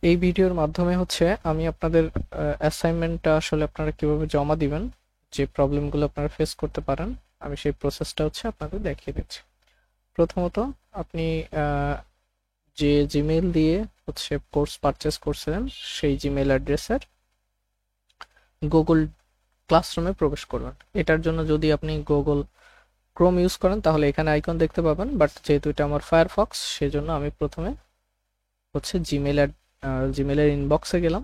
এই ভিডিওর মাধ্যমে হচ্ছে আমি আপনাদের অ্যাসাইনমেন্টটা আসলে আপনারা কিভাবে জমা দিবেন, যে প্রবলেমগুলো আপনারা ফেস করতে পারেন, আমি সেই প্রসেসটা হচ্ছে আপনাদের দেখিয়ে দিচ্ছি। প্রথমত আপনি যে জিমেইল দিয়ে হচ্ছে কোর্স পারচেস করছিলেন সেই জিমেইল অ্যাড্রেসের গুগল ক্লাসরুমে প্রবেশ করবেন। এটার জন্য যদি আপনি গুগল ক্রোম ইউজ করেন তাহলে এখানে আইকন দেখতে পাবেন, বাট যেহেতু এটা আমার ফায়ারফক্স সেজন্য আমি প্রথমে হচ্ছে জিমেইলের ইনবক্সে গেলাম।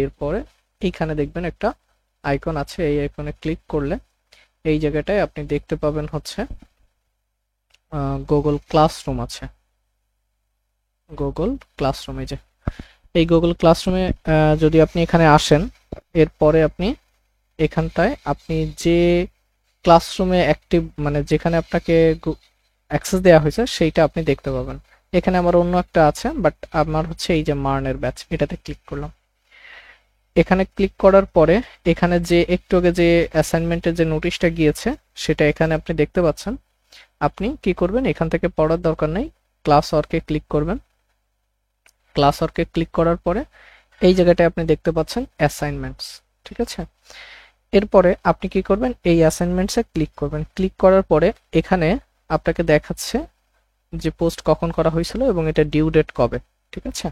এরপরে এইখানে দেখবেন একটা আইকন আছে, এই আইকনে ক্লিক করলে এই জায়গাটায় আপনি দেখতে পাবেন হচ্ছে গুগল ক্লাসরুম আছে। গুগল ক্লাসরুমে যে এই গুগল ক্লাসরুমে যদি আপনি এখানে আসেন, এরপরে আপনি এখানটায় আপনি যে ক্লাসরুমে অ্যাক্টিভ মানে যেখানে আপনাকে অ্যাক্সেস দেওয়া হয়েছে সেইটা আপনি দেখতে পাবেন। এখানে আমার অন্য একটা আছে, বাট আমার হচ্ছে এই যে মার্নের ব্যাচ, এটাতে ক্লিক করলাম। এখানে ক্লিক করার পরে এখানে যে একটু আগে যে অ্যাসাইনমেন্টের যে নোটিশটা গিয়েছে সেটা এখানে আপনি দেখতে পাচ্ছেন। আপনি কি করবেন, এখান থেকে পড়ার দরকার নেই, ক্লাস ওয়ার্কে ক্লিক করবেন। ক্লাস ওয়ার্কে ক্লিক করার পরে এই জায়গাটায় আপনি দেখতে পাচ্ছেন অ্যাসাইনমেন্টস, ঠিক আছে। এরপরে আপনি কি করবেন, এই অ্যাসাইনমেন্টসে ক্লিক করবেন। ক্লিক করার পরে এখানে আপনাকে দেখাচ্ছে যে পোস্ট কখন করা হয়েছিল এবং এটা ডিউ ডেট কবে, ঠিক আছে।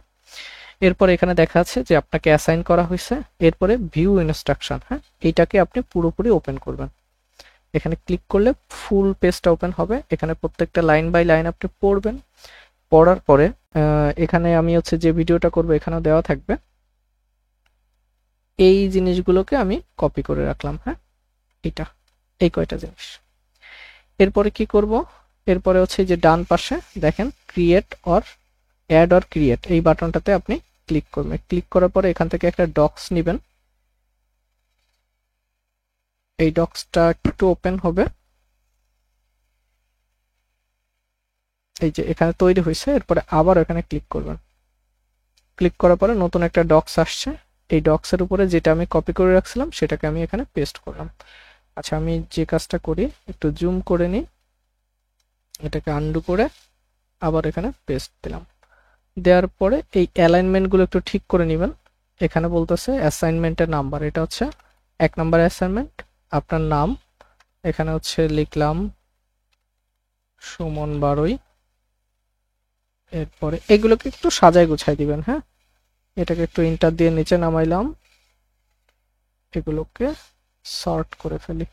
এরপর এখানে দেখা যাচ্ছে যে আপনাকে অ্যাসাইন করা হয়েছে। এরপরে ভিউ ইনস্ট্রাকশন, হ্যাঁ, এইটাকে আপনি পুরোপুরি ওপেন করবেন। এখানে ক্লিক করলে ফুল পেজটা ওপেন হবে। এখানে প্রত্যেকটা লাইন বাই লাইন আপনি পড়বেন। পড়ার পরে এখানে আমি হচ্ছে যে ভিডিওটা করব এখানেও দেওয়া থাকবে। এই জিনিসগুলোকে আমি কপি করে রাখলাম, হ্যাঁ, এটা এই কয়টা জিনিস। এরপরে কি করব, এরপরে হচ্ছে যে ডান পাশে দেখেন create or add or create, এই বাটনটাতে আপনি ক্লিক করবেন। ক্লিক করার পরে এখান থেকে একটা ডক্স নেবেন। এই ডক্সটা একটু ওপেন হবে, এই যে এখানে তৈরি হয়েছে। এরপরে আবার এখানে ক্লিক করবেন। ক্লিক করার পরে নতুন একটা ডক্স আসছে। এই ডক্সের উপরে যেটা আমি কপি করে রাখছিলাম সেটাকে আমি এখানে পেস্ট করলাম। আচ্ছা, আমি যে কাজটা করি একটু জুম করে নিই, এটাকে আন্ডু করে আবার এখানে পেস্ট দিলাম। দেওয়ার পরে এই অ্যালাইনমেন্টগুলো একটু ঠিক করে নেবেন। এখানে বলতেছে অ্যাসাইনমেন্টের নাম্বার, এটা হচ্ছে 1 নম্বর অ্যাসাইনমেন্ট। আপনার নাম এখানে হচ্ছে লিখলাম সুমন বারুই। এরপরে এগুলোকে একটু সাজায় গুছাই দিবেন, হ্যাঁ, এটাকে একটু ইন্টার দিয়ে নিচে নামাইলাম, এগুলোকে সর্ট করে ফেলি।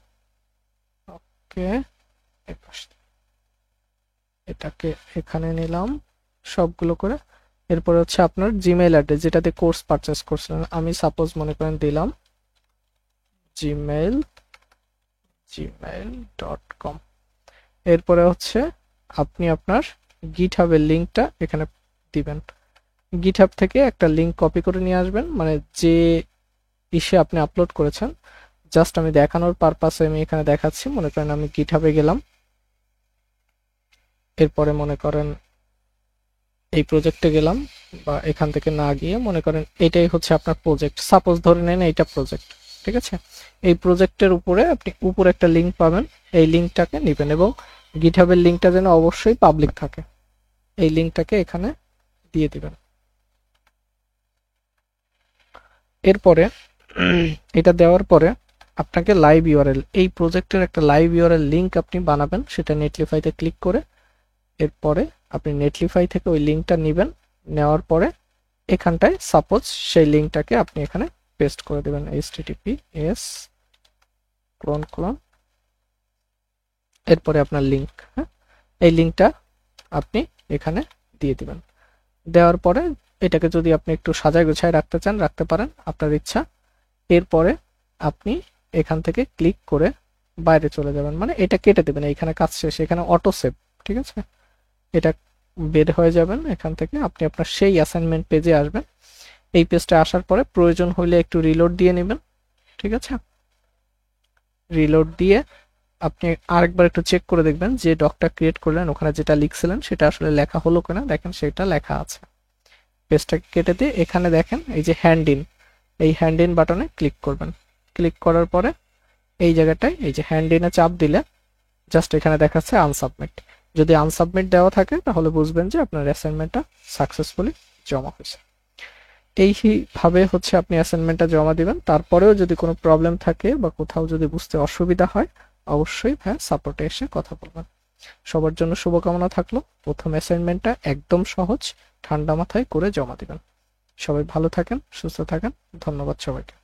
ওকে, এটাকে এখানে নিলাম সবগুলো করে। এরপরে হচ্ছে আপনার জিমেইল অ্যাড্রেস যেটাতে কোর্স পারচেস করছিলেন, আমি সাপোজ মনে করেন দিলাম জিমেইল gmail.com। এরপরে হচ্ছে আপনি আপনার গিটহাবের লিঙ্কটা এখানে দিবেন। গিটহাব থেকে একটা লিঙ্ক কপি করে নিয়ে আসবেন, মানে যে ইসে আপনি আপলোড করেছেন। জাস্ট আমি দেখানোর পারপাসে আমি এখানে দেখাচ্ছি। মনে করেন আমি গিটহাবে গেলাম, এরপরে মনে করেন এই প্রজেক্টে গেলাম, বা এখান থেকে না গিয়ে মনে করেন এটাই হচ্ছে আপনার প্রজেক্ট, সাপোজ ধরে নেন এইটা প্রজেক্ট, ঠিক আছে। এই প্রজেক্টের উপরে আপনি উপরে একটা লিঙ্ক পাবেন, এই লিঙ্কটাকে নেবেন এবং গিটহাবের লিঙ্কটা যেন অবশ্যই পাবলিক থাকে, এই লিঙ্কটাকে এখানে দিয়ে দিবেন। এরপরে এটা দেওয়ার পরে আপনাকে লাইভ ইউআরএল, এই প্রজেক্টের একটা লাইভ ইউআরএল লিঙ্ক আপনি বানাবেন, সেটা নেটলিফাইতে ক্লিক করে। এরপরে আপনি নেটলিফাই থেকে ওই লিঙ্কটা নেবেন। নেওয়ার পরে এখানটায় সাপোজ সেই লিঙ্কটাকে আপনি এখানে পেস্ট করে দেবেন, https ক্লোন। এরপরে আপনার লিঙ্ক, হ্যাঁ, এই লিঙ্কটা আপনি এখানে দিয়ে দিবেন। দেওয়ার পরে এটাকে যদি আপনি একটু সাজায় গোছায় রাখতে চান রাখতে পারেন, আপনার ইচ্ছা। এরপরে আপনি এখান থেকে ক্লিক করে বাইরে চলে যাবেন, মানে এটা কেটে দেবেন, এখানে কাজ শেষ, এখানে অটো সেভ, ঠিক আছে। এটা বের হয়ে যাবেন এখান থেকে, আপনি আপনার সেই অ্যাসাইনমেন্ট পেজে আসবেন। এই পেজটা আসার পরে প্রয়োজন হলে একটু রিলোড দিয়ে নেবেন, ঠিক আছে। রিলোড দিয়ে আপনি আরেকবার একটু চেক করে দেখবেন যে ডকটা ক্রিয়েট করলেন ওখানে যেটা লিখছিলেন সেটা আসলে লেখা হলো কিনা। দেখেন সেটা লেখা আছে। পেজটাকে কেটে দিয়ে এখানে দেখেন এই যে হ্যান্ড ইন, এই হ্যান্ড ইন বাটনে ক্লিক করবেন। ক্লিক করার পরে এই জায়গাটায় এই যে হ্যান্ড ইনে চাপ দিলে জাস্ট এখানে দেখাচ্ছে আনসাবমিট। যদি আনসাবমিট দেওয়া থাকে তাহলে বুঝবেন যে আপনার অ্যাসাইনমেন্টটা সাকসেসফুলি জমা হয়েছে। এইভাবে হচ্ছে আপনি অ্যাসাইনমেন্টটা জমা দিবেন। তারপরেও যদি কোনো প্রবলেম থাকে বা কোথাও যদি বুঝতে অসুবিধা হয়, অবশ্যই ভাইয়া সাপোর্টে এসে কথা বলবেন। সবার জন্য শুভকামনা থাকলো। প্রথম অ্যাসাইনমেন্টটা একদম সহজ, ঠান্ডা মাথায় করে জমা দিবেন। সবাই ভালো থাকেন, সুস্থ থাকেন। ধন্যবাদ সবাইকে।